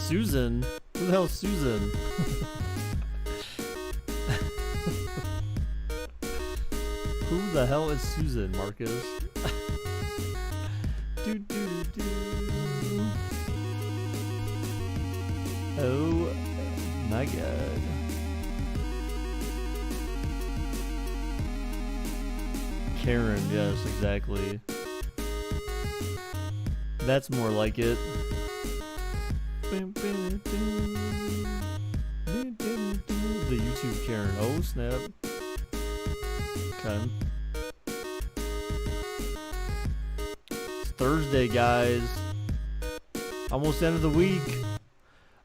Susan? Who the hell is Susan? Who the hell is Susan, Marcus? Oh my god. Karen, yes, exactly. That's more like it. The YouTube Karen. Oh snap. Okay. It's Thursday, guys. Almost end of the week.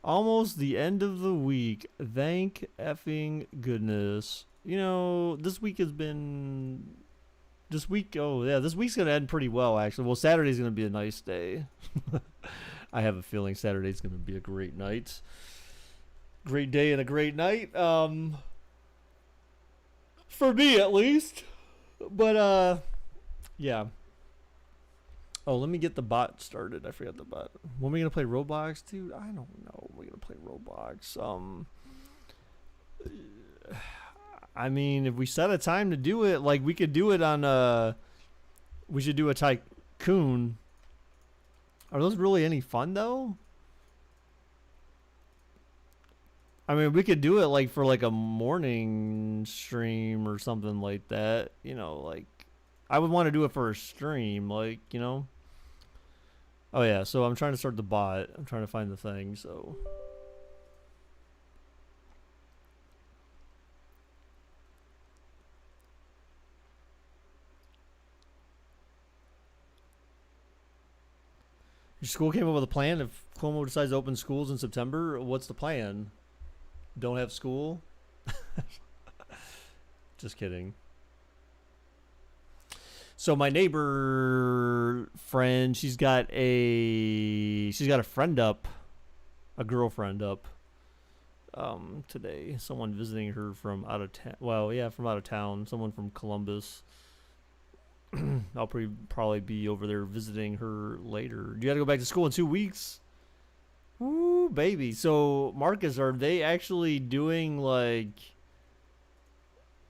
Almost the end of the week. Thank effing goodness. You know, this week has been... This week, oh yeah, this week's going to end pretty well, actually. Well, Saturday's going to be a nice day. I have a feeling Saturday's going to be a great night. Great day and a great night. For me, at least. But, yeah. Oh, let me get the bot started. I forgot the bot. When are we going to play Roblox, dude? I don't know. We're going to play Roblox. I mean, if we set a time to do it, like, we could do it on, we should do a tycoon. Are those really any fun, though? I mean, we could do it, like, for, like, a morning stream or something like that. You know, like, I would want to do it for a stream, like, you know? Oh, yeah, so I'm trying to start the bot. I'm trying to find the thing, so... Your school came up with a plan. If Cuomo decides to open schools in September, what's the plan? Don't have school? Just kidding. So my neighbor friend, she's got a friend up, a girlfriend up today. Someone visiting her from out of town. Well, yeah, from out of town. Someone from Columbus. I'll probably be over there visiting her later. You got to go back to school in 2 weeks. Woo, baby. So, Marcus, are they actually doing like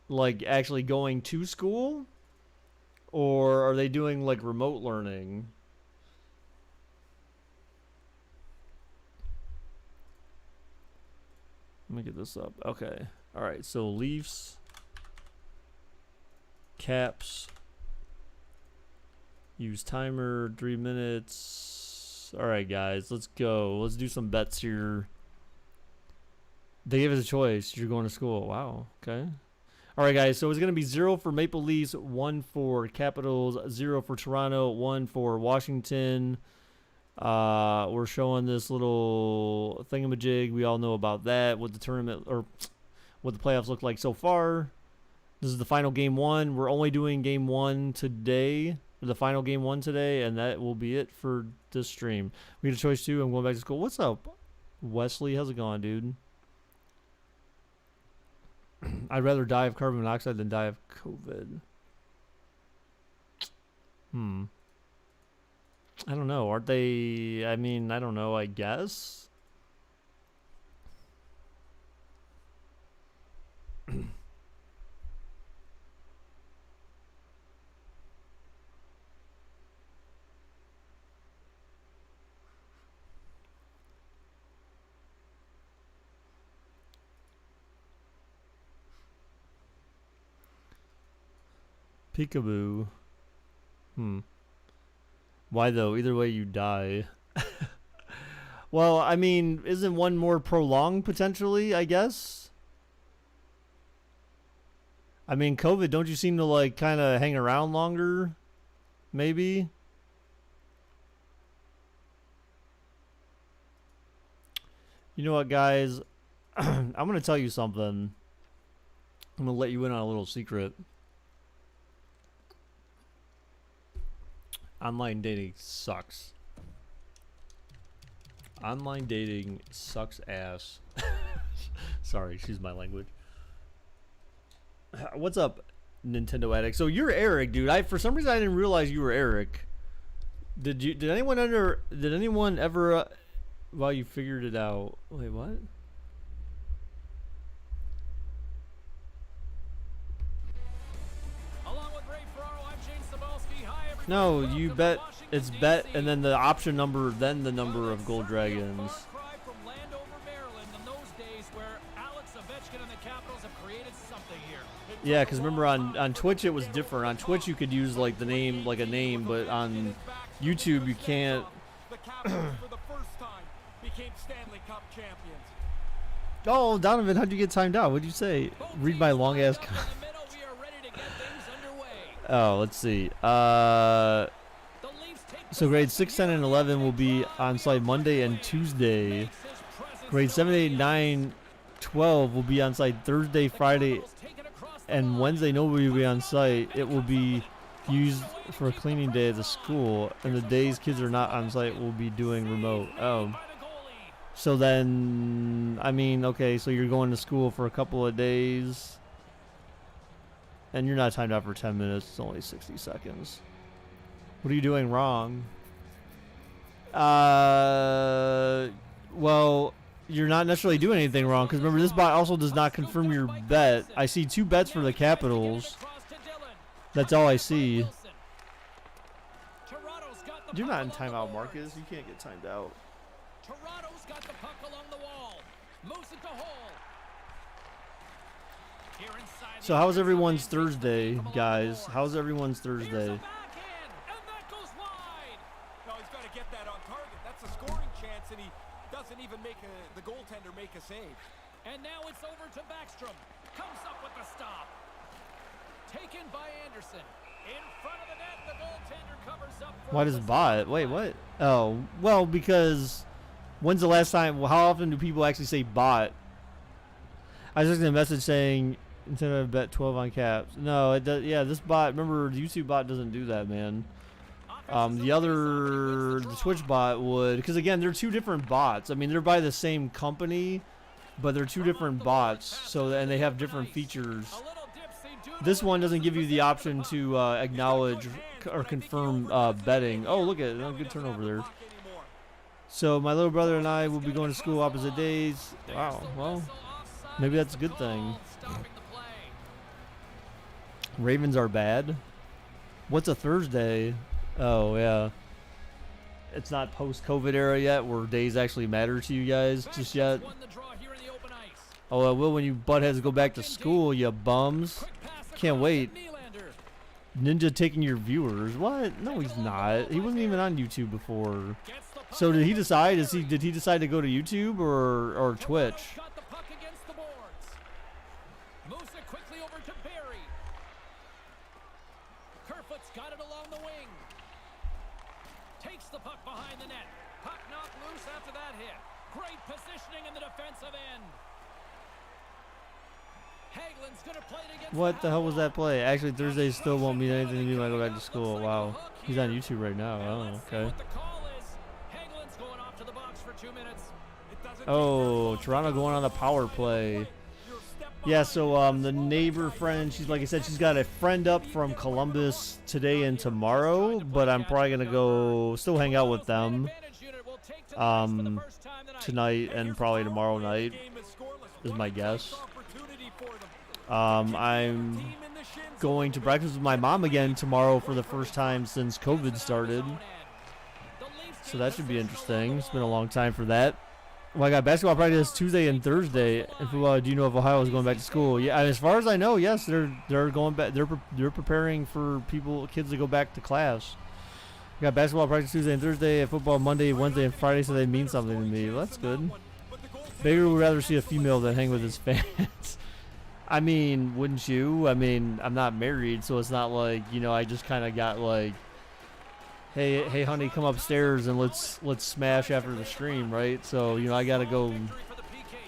actually going to school? Or are they doing like remote learning? Let me get this up. Okay. All right. So, Leafs, Caps, use timer, 3 minutes. All right, guys, let's go. Let's do some bets here. They gave us a choice. You're going to school. Wow. Okay. All right, guys. So it's going to be 0 for Maple Leafs, 1 for Capitals, 0 for Toronto, 1 for Washington. We're showing this little thingamajig. We all know about that. What the tournament or what the playoffs look like so far. This is the final game 1. We're only doing game 1 today. The final game 1 today, and that will be it for this stream. We get a choice 2. I'm going back to school. What's up, Wesley? How's it going, dude? I'd rather die of carbon monoxide than die of COVID. I don't know. Aren't they? I mean, I don't know. I guess. Peekaboo. Why though? Either way you die. Well, I mean, isn't one more prolonged potentially, I guess? I mean, COVID, don't you seem to like kind of hang around longer? Maybe? You know what, guys? I'm going to tell you something. I'm going to let you in on a little secret. Online dating sucks. Online dating sucks ass. Sorry, excuse my language. What's up, Nintendo Addict? So you're Eric, dude. For some reason I didn't realize you were Eric. Did anyone ever while you figured it out. Wait, what? No, you bet. It's bet, and then the option number, then the number of gold dragons. Yeah, because remember on Twitch it was different. On Twitch you could use like the name, like a name, but on YouTube you can't. Oh, Donovan, how'd you get timed out? What'd you say? Read my long ass comment. Oh, let's see. So grades 6, 10, and 11 will be on site Monday and Tuesday. Grades 7, 8, 9, 12 will be on site Thursday, Friday, and Wednesday. Nobody will be on site. It will be used for a cleaning day at the school, and the days kids are not on site will be doing remote. Oh. So then, I mean, okay, so you're going to school for a couple of days, and you're not timed out for 10 minutes. It's only 60 seconds. What are you doing wrong? Well, you're not necessarily doing anything wrong, because remember, this bot also does not confirm your bet. I see 2 bets for the Capitals. That's all I see. You're not in timeout, Marcus. You can't get timed out. Toronto's got the puck along the wall. Moves it to Hall. So how's everyone's Thursday, guys? How's everyone's Thursday? No, he's got to get that on target. That's a scoring chance, and he doesn't even make the goaltender make a save. And now it's over to Backstrom. Comes up with the stop. Taken by Anderson. In front of the net, the goaltender covers up. Why does bot? Wait, what? Oh, well, because when's the last time? Well, how often do people actually say bot? I was just getting a message saying instead of bet 12 on caps. No, it does. Yeah, this bot. Remember, the YouTube bot doesn't do that, man. The Twitch bot would, because again, they're 2 different bots. I mean, they're by the same company, but they're 2 different bots. So, and they have different features. This one doesn't give you the option to acknowledge or confirm betting. Oh, look at it. Oh, good turnover there. So my little brother and I will be going to school opposite days. Wow. Well, maybe that's a good thing. Ravens are bad. What's a Thursday? Oh, yeah. It's not post-COVID era yet where days actually matter to you guys just yet. Oh, it will when you buttheads go back to school, you bums. Can't wait. Ninja taking your viewers. What? No, he's not. He wasn't even on YouTube before. So did he decide? Did he decide to go to YouTube or Twitch? Moves it quickly over to Barry. Kerfoot's got it along the wing. Takes the puck behind the net. Puck knocked loose after that hit. Great positioning in the defensive end. Hagelin's gonna play it against. What the hell was that play? Actually, Thursday still won't mean anything to me when I go back to school. Wow. He's on YouTube right now. Oh, okay. Oh, Toronto going on the power play. Yeah, so the neighbor friend, she's like I said, she's got a friend up from Columbus today and tomorrow, but I'm probably gonna go still hang out with them tonight and probably tomorrow night is my guess. I'm going to breakfast with my mom again tomorrow for the first time since COVID started, so that should be interesting. It's been a long time for that. Well, I got basketball practice Tuesday and Thursday. And do you know if Ohio is going back to school? Yeah, as far as I know, yes, they're going back. They're preparing for kids to go back to class. I got basketball practice Tuesday and Thursday, and football Monday, Wednesday, and Friday, so they mean something to me. Well, that's good. Baker would rather see a female than hang with his fans. I mean, wouldn't you? I mean, I'm not married, so it's not like, you know, I just kind of got like, hey honey, come upstairs and let's smash after the stream, right? So, you know, I gotta go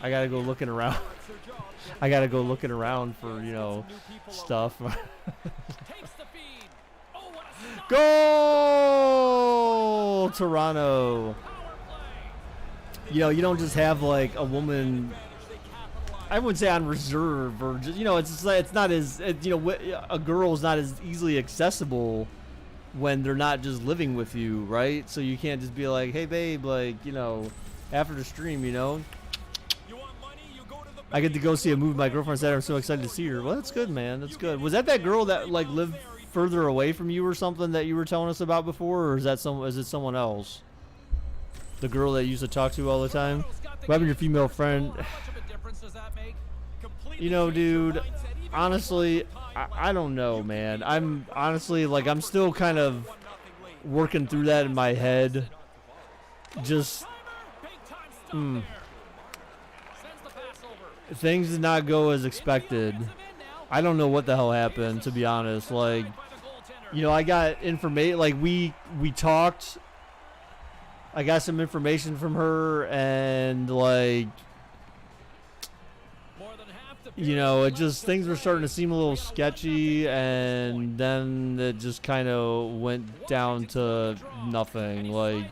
looking around. I gotta go looking around for, you know, stuff. Goal, Toronto. You know, you don't just have like a woman, I wouldn't say on reserve, or just, you know, it's not as, you know, a girl's not as easily accessible when they're not just living with you, right? So you can't just be like, hey babe, like, you know, after the stream, you know. You want money, you go to the I get to go see a movie. My girlfriend said I'm so excited to see her. Well, that's good, man. That's good. Was that girl that like lived further away from you or something that you were telling us about before, or is that is it someone else? The girl that you used to talk to all the time? What happened to your female friend? You know, dude, honestly, I don't know, man. I'm honestly, like, I'm still kind of working through that in my head. Just, things did not go as expected. I don't know what the hell happened, to be honest. Like, you know, I got information, like, we talked. I got some information from her, and, like, you know, it just, things were starting to seem a little sketchy, and then it just kind of went down to nothing. Like,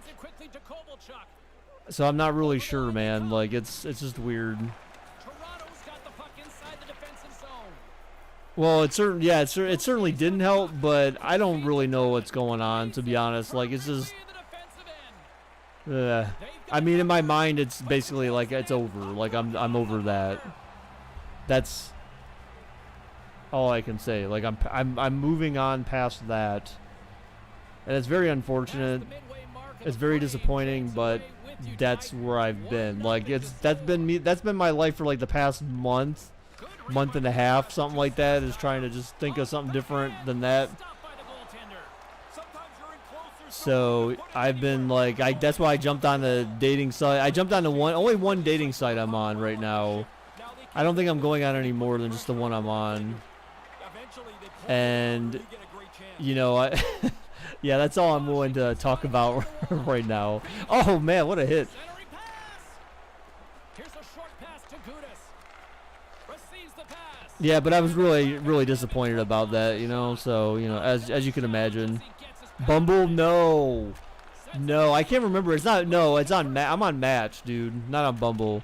so I'm not really sure, man. Like, it's just weird. Well, it certainly didn't help, but I don't really know what's going on, to be honest. Like, it's just, I mean, in my mind, it's basically like it's over. Like, I'm over that. That's all I can say. Like, I'm moving on past that, and it's very unfortunate. It's very disappointing, but that's where I've been. Like, that's been my life for like the past month and a half, something like that. Is trying to just think of something different than that. So I've been like, that's why I jumped on the dating site. I jumped on only one dating site I'm on right now. I don't think I'm going on any more than just the one I'm on. And, you know, yeah, that's all I'm willing to talk about right now. Oh, man, what a hit. Yeah, but I was really, really disappointed about that, you know. So, you know, as you can imagine. Bumble, no. No, I can't remember. It's not, no, it's on, I'm on Match, dude. Not on Bumble.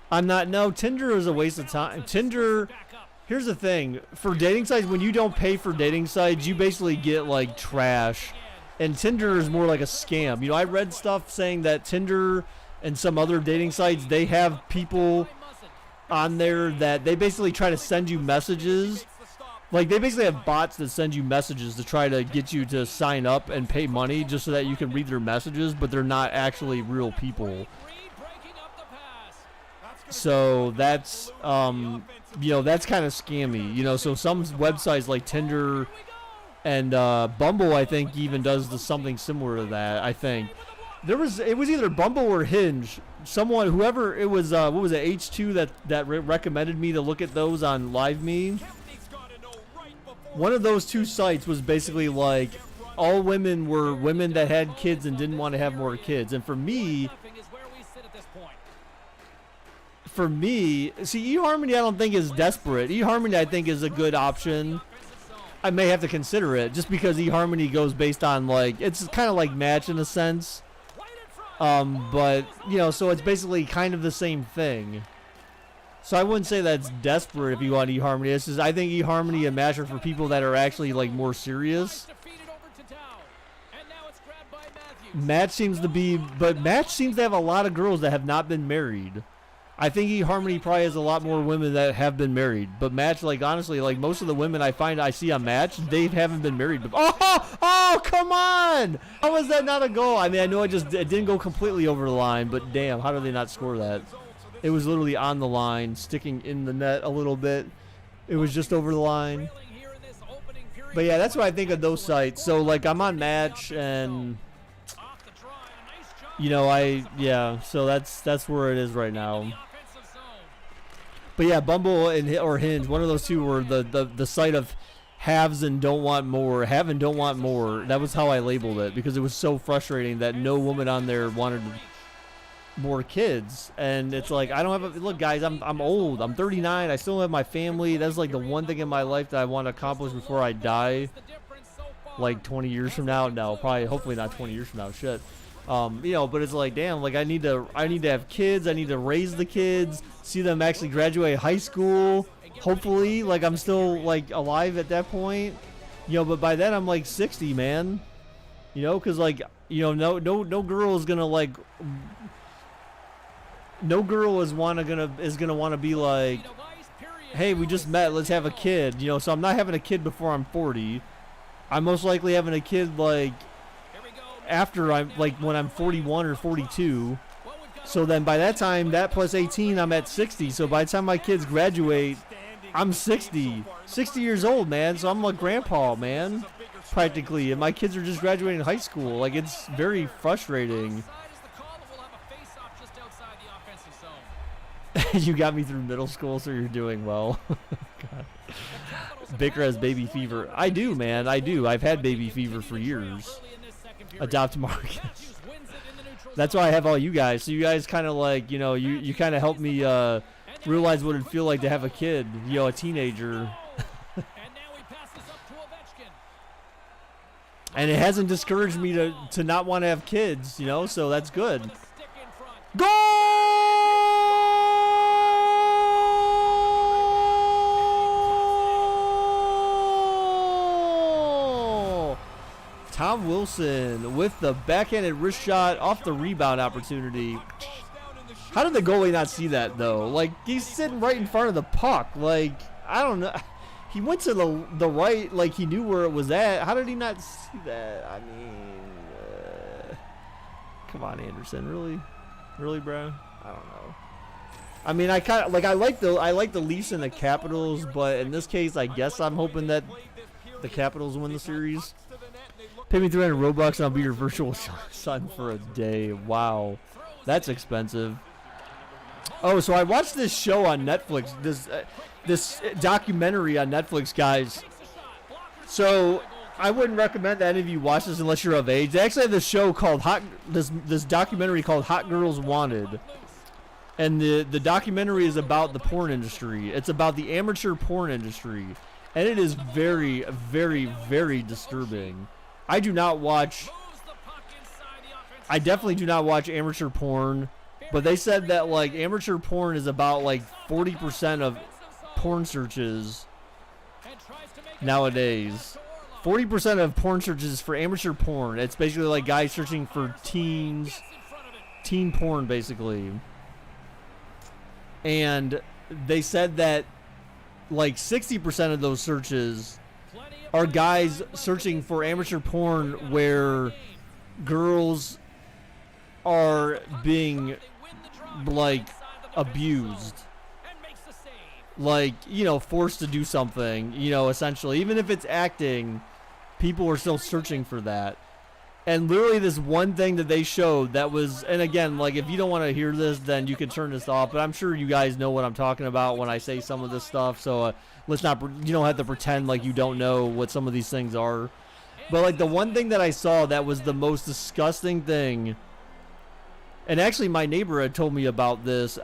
I'm not, no, Tinder is a waste of time. Tinder, here's the thing. For dating sites, when you don't pay for dating sites, you basically get, like, trash. And Tinder is more like a scam. You know, I read stuff saying that Tinder and some other dating sites, they have people on there that they basically try to send you messages. Like, they basically have bots that send you messages to try to get you to sign up and pay money just so that you can read their messages, but they're not actually real people. So that's, you know, that's kind of scammy, you know. So some websites like Tinder and Bumble, I think, even does something similar to that. I think it was either Bumble or Hinge. Whoever it was, what was it, H2 that recommended me to look at those on LiveMe. One of those two sites was basically like all women were women that had kids and didn't want to have more kids, and for me, see, eHarmony I don't think is desperate. eHarmony I think is a good option. I may have to consider it just because eHarmony goes based on, like, it's kind of like Match in a sense. But, you know, so it's basically kind of the same thing. So I wouldn't say that's desperate if you want eHarmony. It's just, I think eHarmony and Match are for people that are actually, like, more serious. Match seems to have a lot of girls that have not been married. I think eHarmony probably has a lot more women that have been married, but Match, like, honestly, like, most of the women I see on Match, they haven't been married. Oh, come on! How was that not a goal? I mean, I know it didn't go completely over the line, but damn, how did they not score that? It was literally on the line, sticking in the net a little bit. It was just over the line. But yeah, that's what I think of those sites. So, like, I'm on Match, and, you know, so that's where it is right now. But yeah, Bumble or Hinge, one of those two were the site of haves and don't want more. Have and don't want more. That was how I labeled it, because it was so frustrating that no woman on there wanted more kids. And it's like, I don't have look, guys, I'm old. I'm 39. I still have my family. That's like the one thing in my life that I want to accomplish before I die. Like 20 years from now. No, probably, hopefully not 20 years from now. Shit. You know, but it's like, damn, like I need to have kids. I need to raise the kids, see them actually graduate high school. Hopefully, like, I'm still, like, alive at that point, you know, but by then I'm like 60, man, you know, because, like, You know, no girl is gonna like. No girl is gonna want to be like, hey, we just met, let's have a kid. You know, so I'm not having a kid before I'm 40. I'm most likely having a kid like after I'm like when I'm 41 or 42. So then by that time, that plus 18, I'm at 60. So by the time my kids graduate, I'm 60 years old, man. So I'm like grandpa, man, practically. And my kids are just graduating high school. Like, it's very frustrating. You got me through middle school, so you're doing well. God. Baker has baby fever. I do, man. I do. I've had baby fever for years. Adopt Marcus. That's why I have all you guys. So you guys kind of like, you know, you kind of help me realize what it'd feel like to have a kid, you know, a teenager. And it hasn't discouraged me to not want to have kids, you know, so that's good. Goal! Tom Wilson with the backhanded wrist shot off the rebound opportunity. How did the goalie not see that, though? Like, he's sitting right in front of the puck. Like, I don't know. He went to the right, like he knew where it was at. How did he not see that? I mean, come on, Anderson, really, bro? I don't know. I mean, I kind of like I like the Leafs and the Capitals, but in this case, I guess I'm hoping that the Capitals win the series. Pay me 300 Robux, and I'll be your virtual son for a day. Wow, that's expensive. Oh, so I watched this show on Netflix. This documentary on Netflix, guys. So I wouldn't recommend that any of you watch this unless you're of age. They actually have this show called this documentary called Hot Girls Wanted. And the documentary is about the porn industry. It's about the amateur porn industry. And it is very, very, very disturbing. I definitely do not watch amateur porn. But they said that like amateur porn is about like 40% of porn searches nowadays. 40% of porn searches for amateur porn. It's basically like guys searching for teen porn, basically. And they said that like 60% of those searches are guys searching for amateur porn where girls are being like abused, like, you know, forced to do something, you know, essentially. Even if it's acting, people are still searching for that. And literally this one thing that they showed that was, and again, like, if you don't want to hear this, then you can turn this off, but I'm sure you guys know what I'm talking about when I say some of this stuff, so let's not, you don't have to pretend like you don't know what some of these things are. But like the one thing that I saw that was the most disgusting thing, and actually my neighbor had told me about this.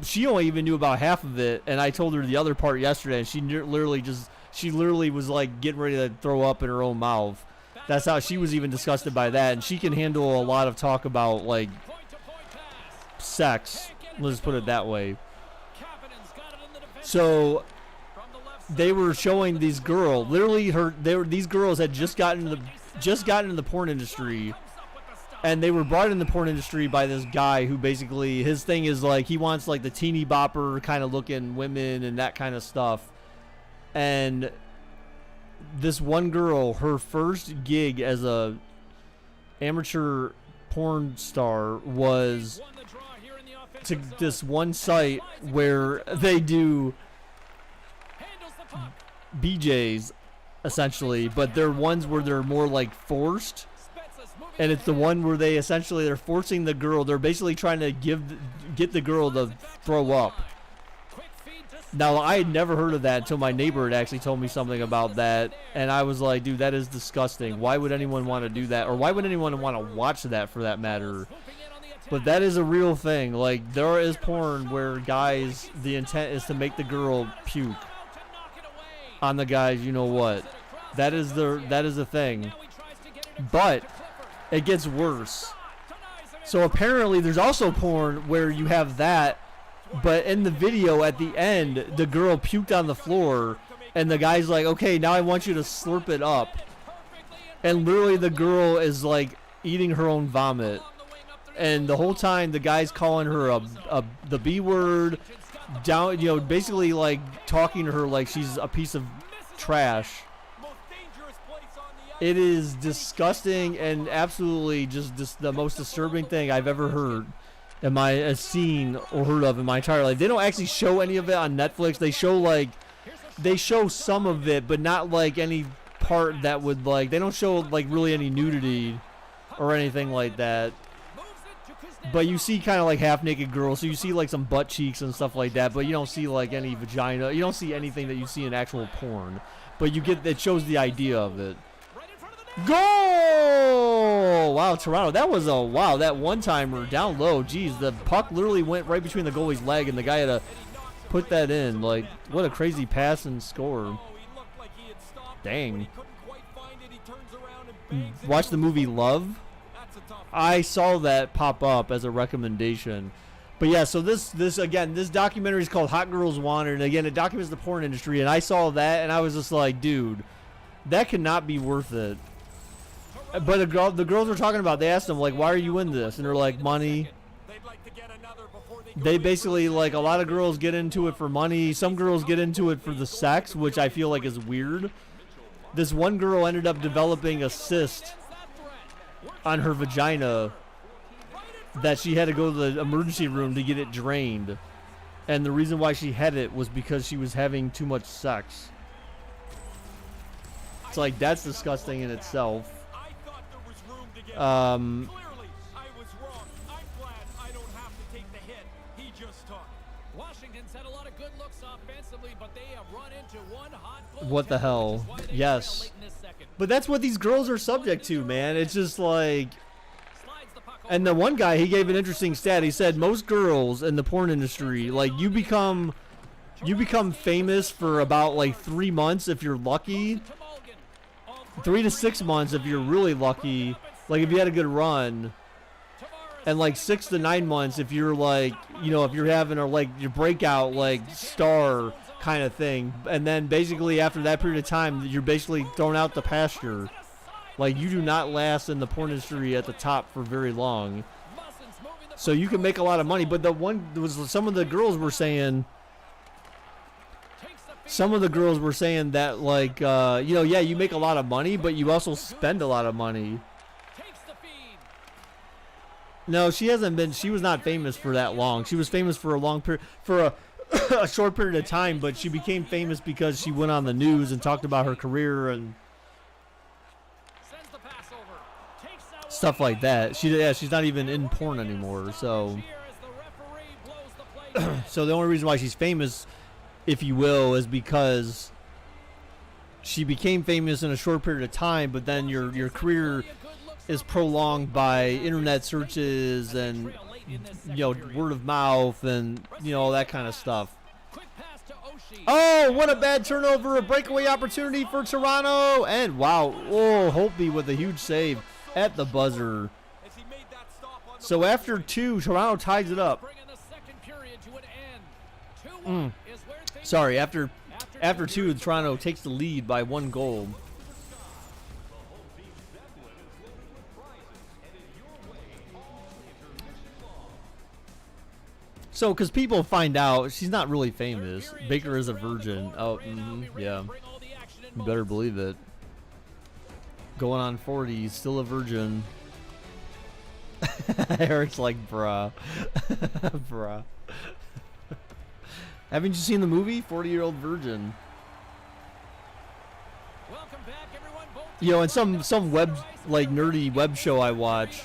She only even knew about half of it, and I told her the other part yesterday, and she literally was like getting ready to throw up in her own mouth. That's how she was even disgusted by that, and she can handle a lot of talk about like sex. Let's put it that way. So they were showing these girls, literally these girls had just gotten into the porn industry. And they were brought in the porn industry by this guy who basically, his thing is like, he wants like the teeny bopper kind of looking women and that kind of stuff. And this one girl, her first gig as a amateur porn star was to this one site where they do BJs, essentially, but they're ones where they're more like forced. And it's the one where they're forcing the girl. They're basically trying to get the girl to throw up. Now, I had never heard of that until my neighbor had actually told me something about that. And I was like, dude, that is disgusting. Why would anyone want to do that? Or why would anyone want to watch that, for that matter? But that is a real thing. Like, there is porn where guys, the intent is to make the girl puke on the guys, you know what. That is the thing. But it gets worse. So apparently there's also porn where you have that, but in the video at the end, the girl puked on the floor, and the guy's like, okay, now I want you to slurp it up. And literally the girl is like eating her own vomit. And the whole time, the guy's calling her the B word, down, basically like talking to her like she's a piece of trash. It is disgusting and absolutely just the most disturbing thing I've ever heard, seen or heard of in my entire life. They don't actually show any of it on Netflix. They show some of it, but not like any part that would they don't show like really any nudity or anything like that. But you see kind of like half-naked girls, so you see like some butt cheeks and stuff like that, but you don't see like any vagina. You don't see anything that you see in actual porn. But it shows the idea of it. Goal! Wow, Toronto. That was that one-timer down low. Jeez, the puck literally went right between the goalie's leg, and the guy had to put that in. Like, what a crazy pass and score. Dang. Watch the movie Love. I saw that pop up as a recommendation. But yeah, so this documentary is called Hot Girls Wanted, and again, it documents the porn industry, and I saw that, and I was just like, dude, that cannot be worth it. But the girls were talking about, they asked them, like, why are you in this? And they're like, money. They basically, like, a lot of girls get into it for money. Some girls get into it for the sex, which I feel like is weird. This one girl ended up developing a cyst on her vagina that she had to go to the emergency room to get it drained. And the reason why she had it was because she was having too much sex. It's like, that's disgusting in itself. What the hell? Yes. But that's what these girls are subject to, man. It's just like... And the one guy, he gave an interesting stat. He said most girls in the porn industry, like, you become famous for about, like, 3 months if you're lucky. 3 to 6 months if you're really lucky. Like, if you had a good run. And, like, 6 to 9 months if you're, like, if you're having your breakout, like, star kind of thing. And then basically after that period of time, you're basically thrown out the pasture. Like, you do not last in the porn industry at the top for very long. So you can make a lot of money. But some of the girls were saying that, like, yeah, you make a lot of money, but you also spend a lot of money. No, she was not famous for that long. She was famous for a long period, a short period of time, but she became famous because she went on the news and talked about her career and stuff like that. She's not even in porn anymore. So, so the only reason why she's famous, if you will, is because she became famous in a short period of time, but then your career is prolonged by internet searches and word of mouth and all that kind of stuff. Oh, what a bad turnover! A breakaway opportunity for Toronto, and wow, Holtby with a huge save at the buzzer. So after 2, Toronto ties it up. Sorry, after 2, Toronto takes the lead by 1 goal. So, because people find out she's not really famous. Baker is a virgin. Oh, yeah. You better believe it. Going on 40, still a virgin. Eric's like, bruh. Bruh. Haven't you seen the movie 40-Year-Old Virgin? And some web, like, nerdy web show I watch.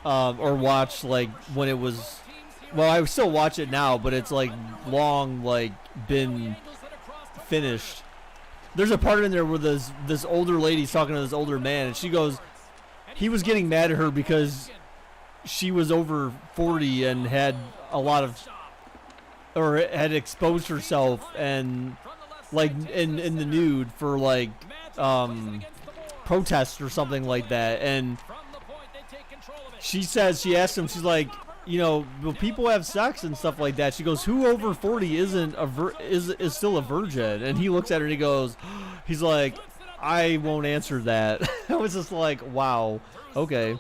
Or watch, like, when it was... Well, I still watch it now, but it's like long, like, been finished. There's a part in there where this older lady's talking to this older man, and she goes, he was getting mad at her because she was over 40 and had had exposed herself and like in the nude for like protests or something like that. And she asked him, she's like, will people have sex and stuff like that? She goes, who over 40 is still a virgin? And he looks at her and he goes, he's like, I won't answer that. I was just like, wow. Okay.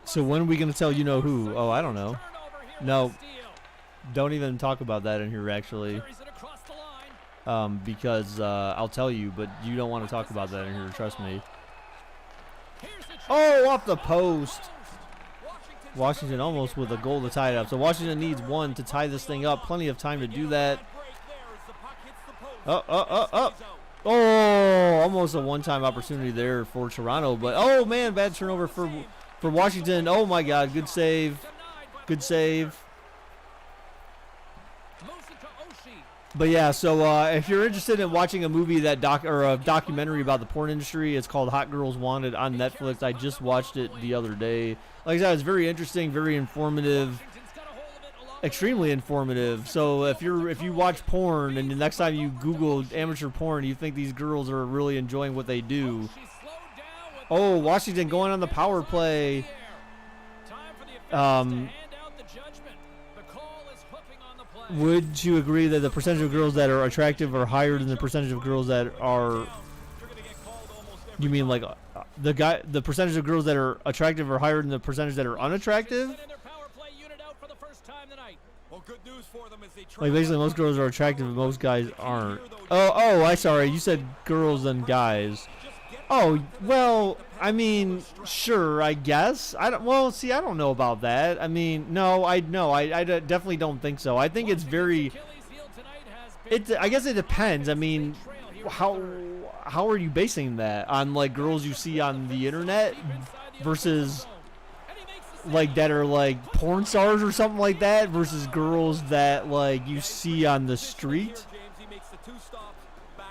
So when are we gonna tell you know who? Oh, I don't know. No, don't even talk about that in here actually. Because I'll tell you, but you don't want to talk about that in here. Trust me. Oh, off the post. Washington almost with a goal to tie it up. So Washington needs one to tie this thing up. Plenty of time to do that. Oh, almost a one-time opportunity there for Toronto. But, oh, man, bad turnover for Washington. Oh, my God, good save. Good save. But, yeah, so if you're interested in watching a movie a documentary about the porn industry, it's called Hot Girls Wanted on Netflix. I just watched it the other day. Like I said, it's very interesting, very informative. Extremely informative. So if you watch porn and the next time you Google amateur porn, you think these girls are really enjoying what they do. Oh, Washington going on the power play. Would you agree that the percentage of girls that are attractive are higher than the percentage of girls that are? You mean like the percentage of girls that are attractive are higher than the percentage that are unattractive? Like basically most girls are attractive and most guys aren't. Oh, I'm sorry. You said girls and guys. Oh, well, I mean, sure, I guess. I don't know about that. I mean, I definitely don't think so. I think it's very I guess it depends. I mean, how are you basing that on like girls you see on the internet versus like that are like porn stars or something like that versus girls that like you see on the street?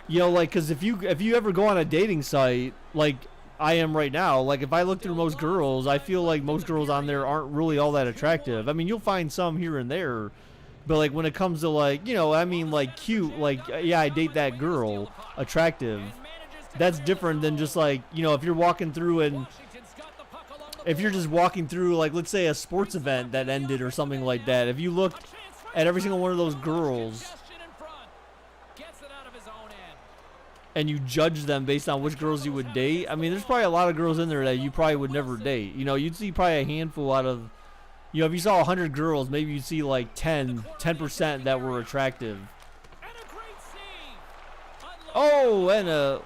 You know, like, because if you ever go on a dating site like I am right now, like if I look through most girls, I feel like most girls on there aren't really all that attractive. I mean, you'll find some here and there, but like when it comes to like, you know, I mean like cute, like yeah, I date that girl, attractive. That's different than just like, you know, if you're walking through and if you're just walking through like let's say a sports event that ended or something like that. If you looked at every single one of those girls and you judge them based on which girls you would date, I mean, there's probably a lot of girls in there that you probably would never date. You know, you'd see probably a handful out of, you know, if you saw 100 girls, maybe you'd see like 10% that were attractive. Oh, and a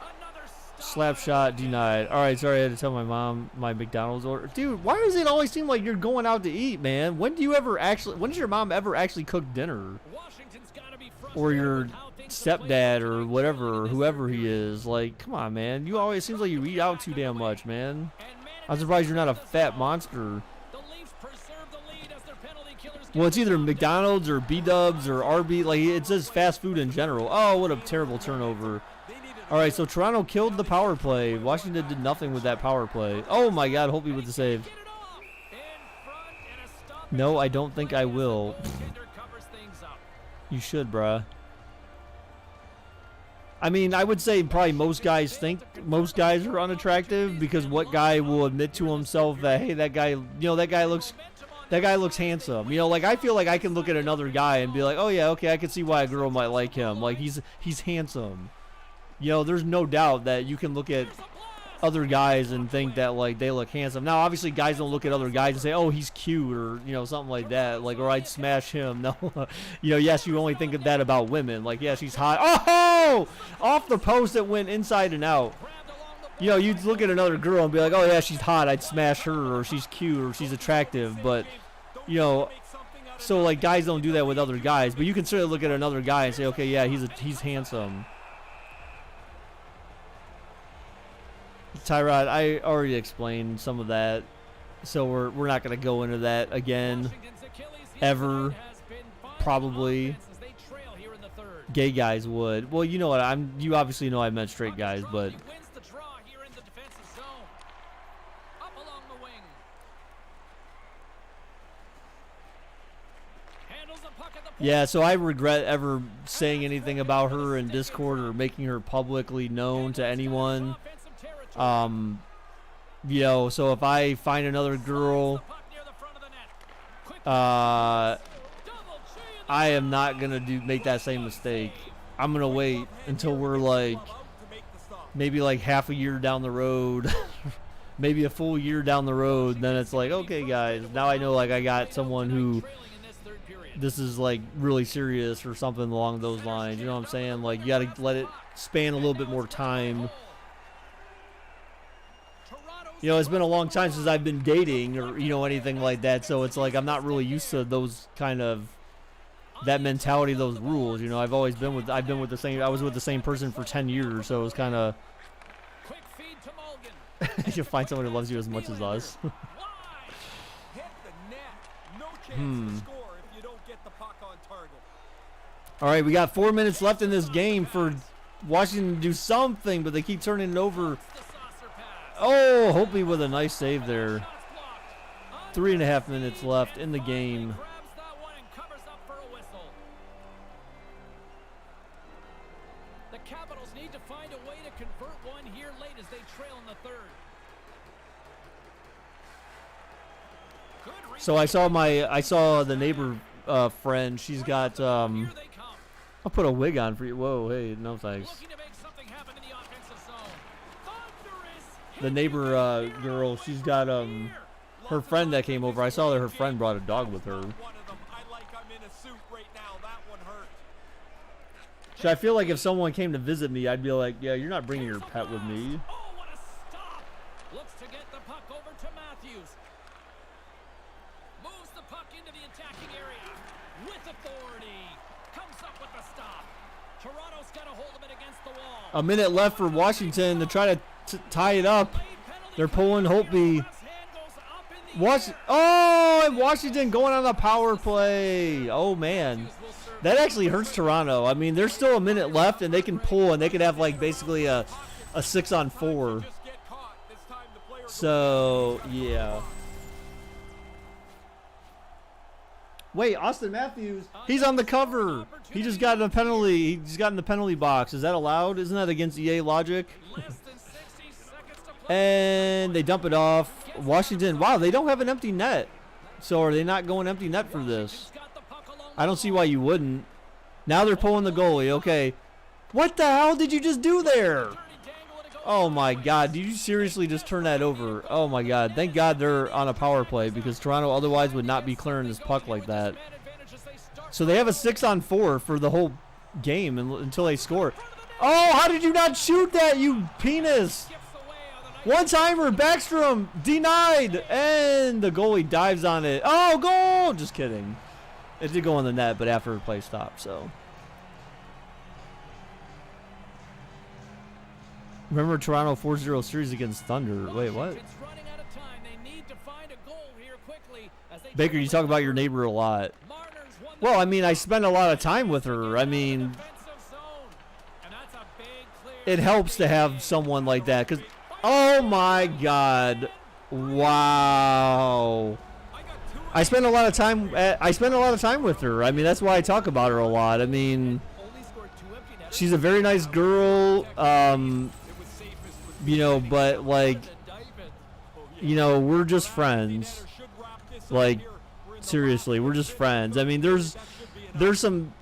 slap shot denied. All right, sorry, I had to tell my mom my McDonald's order. Dude, why does it always seem like you're going out to eat, man? When does your mom ever actually cook dinner? Or your stepdad or whatever, or whoever he is. Like, come on, man. You always seems like you eat out too damn much, man. I'm surprised you're not a fat monster. Well, it's either McDonald's or B-Dubs or RB. Like, it says fast food in general. Oh, what a terrible turnover. All right, so Toronto killed the power play. Washington did nothing with that power play. Oh, my God. Hope he with the save. No, I don't think I will. You should, bruh. I mean, I would say probably most guys think most guys are unattractive because what guy will admit to himself that, hey, that guy, you know, that guy looks handsome. You know, like I feel like I can look at another guy and be like, oh yeah, okay, I can see why a girl might like him. Like he's handsome. You know, there's no doubt that you can look at other guys and think that like they look handsome. Now, obviously, guys don't look at other guys and say, "Oh, he's cute," or you know, something like that. Like, or I'd smash him. No, you know, yes, you only think of that about women. Like, yeah, she's hot. Oh, off the post, it went inside and out. You know, you'd look at another girl and be like, "Oh yeah, she's hot. I'd smash her," or "She's cute," or "She's attractive." But you know, so like guys don't do that with other guys. But you can certainly look at another guy and say, "Okay, yeah, he's handsome." Tyrod, I already explained some of that, so we're not going to go into that again, ever, probably. Gay guys would. Well, you know what, you obviously know I meant straight guys, but. Yeah, so I regret ever saying anything about her in Discord or making her publicly known to anyone. You know, so if I find another girl, I am not gonna make that same mistake. I'm gonna wait until we're like, maybe like half a year down the road, maybe a full year down the road, then it's like, okay, guys, now I know like I got someone who this is like really serious or something along those lines. You know what I'm saying? Like you got to let it span a little bit more time. You know, it's been a long time since I've been dating or, you know, anything like that. So it's like I'm not really used to those kind of that mentality, those rules. You know, I've was with the same person for 10 years. So it was kind of you'll find someone who loves you as much as us. All right, we got 4 minutes left in this game for Washington to do something, but they keep turning it over. Oh, hopefully with a nice save there. 3.5 minutes left in the game. The Capitals need to find a way to convert one here late as they trail in the third. So I saw the neighbor friend. She's got I'll put a wig on for you. Whoa, hey, no thanks. The neighbor girl, she's got her friend that came over. I saw that her friend brought a dog with her. So I feel like if someone came to visit me, I'd be like, yeah, you're not bringing your pet with me. Oh, what a stop! Looks to get the puck over to Matthews. Moves the puck into the attacking area with authority. Comes up with the stop. Toronto's got a hold of it against the wall. A minute left for Washington to try to tie it up. They're pulling Holtby. And Washington going on the power play. Oh, man. That actually hurts Toronto. I mean, there's still a minute left, and they can pull, and they could have, like, basically a 6-on-4. So, yeah. Wait, Austin Matthews, he's on the cover. He just got a penalty. He just got in the penalty box. Is that allowed? Isn't that against EA logic? And they dump it off. Washington, wow, they don't have an empty net. So are they not going empty net for this? I don't see why you wouldn't. Now they're pulling the goalie. Okay. What the hell did you just do there? Oh, my God. Did you seriously just turn that over? Oh, my God. Thank God they're on a power play because Toronto otherwise would not be clearing this puck like that. So they have a 6-on-4 for the whole game until they score. Oh, how did you not shoot that, you penis? One-timer, Backstrom, denied, and the goalie dives on it. Oh, goal! Just kidding. It did go on the net, but after the play stopped, so. Remember Toronto 4-0 series against Thunder. Wait, what? Baker, you talk about your neighbor a lot. Well, I mean, I spend a lot of time with her. I mean, it helps to have someone like that. Cause, oh, my God. Wow. I spend a lot of time with her. I mean, that's why I talk about her a lot. I mean, she's a very nice girl. You know, but like, you know, we're just friends. Like, seriously, we're just friends. I mean, there's some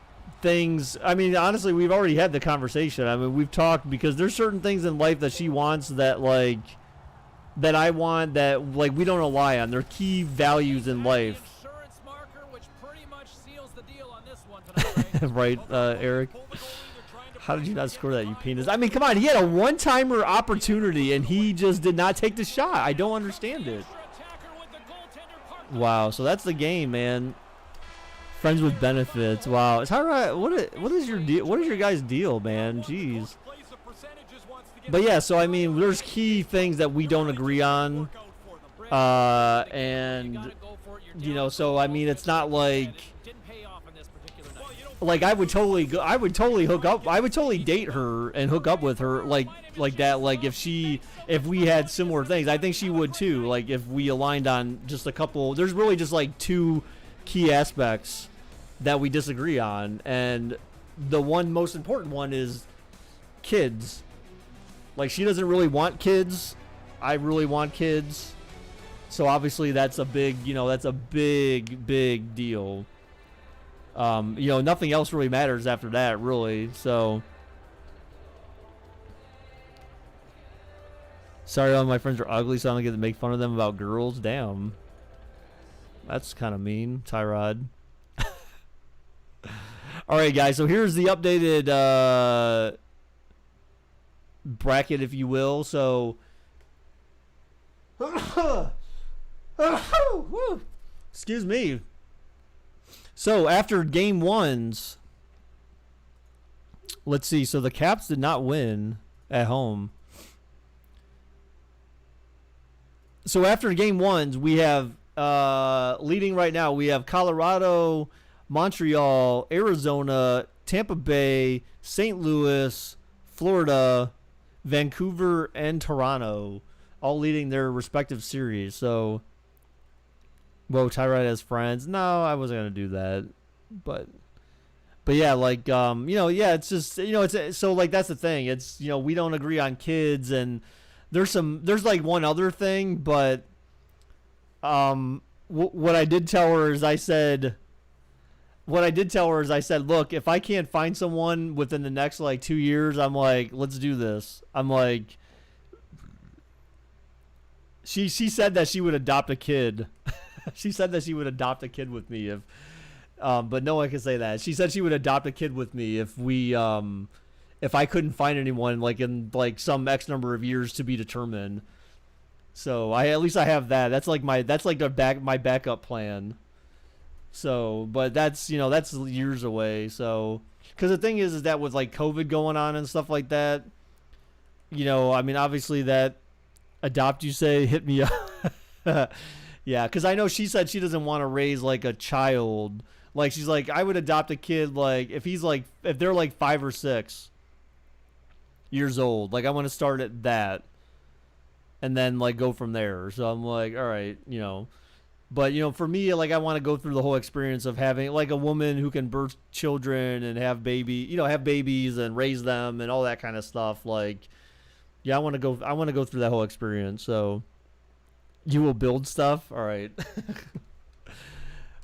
things. I mean, honestly, we've already had the conversation. I mean, we've talked because there's certain things in life that she wants that like. That I want that like we don't rely on. They're key values in life. Right, Eric? How did you not score that, you penis? I mean, come on. He had a one-timer opportunity, and he just did not take the shot. I don't understand it. Wow, so that's the game, man. Friends with benefits. Wow. It's how what is your deal? What is your guys' deal, man? Jeez. But yeah, so I mean, there's key things that we don't agree on, and you know, so I mean, it's not like I would totally hook up, I would totally date her and hook up with her like that, like if we had similar things. I think she would too, like if we aligned on just a couple. There's really just like two key aspects that we disagree on, and the one most important one is kids. Like, she doesn't really want kids. I really want kids. So, obviously, that's a big, you know, that's a big, big deal. You know, nothing else really matters after that, really. So, Sorry, all my friends are ugly, so I don't get to make fun of them about girls. Damn. That's kind of mean, Tyrod. All right, guys. So here's the updated bracket, if you will. So, excuse me. So after game ones, let's see. So the Caps did not win at home. So after game ones, we have leading right now. We have Colorado, Montreal, Arizona, Tampa Bay, St. Louis, Florida, Vancouver, and Toronto, all leading their respective series. So, whoa, Tyrod has friends. No, I wasn't gonna do that, but yeah, like yeah, it's just it's so like that's the thing. It's we don't agree on kids, and there's like one other thing, but what I did tell her is I said. Look, if I can't find someone within the next like 2 years, I'm like, let's do this. I'm like, she said that she would adopt a kid. She said that she would adopt a kid with me but no one can say that. She said she would adopt a kid with me if I couldn't find anyone like in like some X number of years to be determined. So at least I have that. That's like my backup plan. So, but that's years away. So, because the thing is that with like COVID going on and stuff like that, I mean, obviously that adopt you say hit me up. Yeah, because I know she said she doesn't want to raise like a child. Like she's like, I would adopt a kid like if they're like 5 or 6 years old. Like I want to start at that, and then like go from there. So I'm like, all right, But for me, like I want to go through the whole experience of having like a woman who can birth children and have babies and raise them and all that kind of stuff. Like, yeah, I want to go through that whole experience. So, you will build stuff. All right,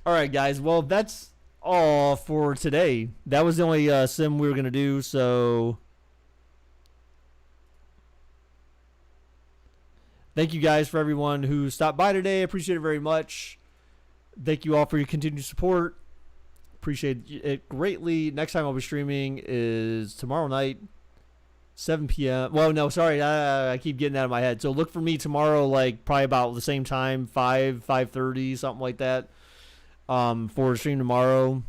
all right, guys. Well, that's all for today. That was the only sim we were gonna do. So, thank you guys for everyone who stopped by today. I appreciate it very much. Thank you all for your continued support. Appreciate it greatly. Next time I'll be streaming is tomorrow night, 7 p.m. Well, no, sorry. I keep getting out of my head. So look for me tomorrow, like probably about the same time, 5:30, something like that, for a stream tomorrow.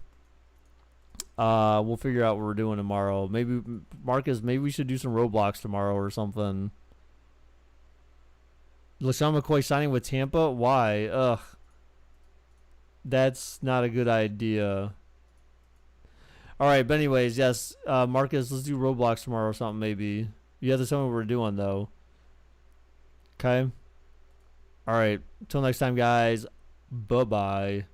We'll figure out what we're doing tomorrow. Maybe, Marcus, maybe we should do some Roblox tomorrow or something. LaShawn McCoy signing with Tampa? Why? Ugh. That's not a good idea. All right, but anyways, yes, Marcus, let's do Roblox tomorrow or something maybe. You have to tell me what we're doing, though. Okay? All right. Until next time, guys. Bye-bye.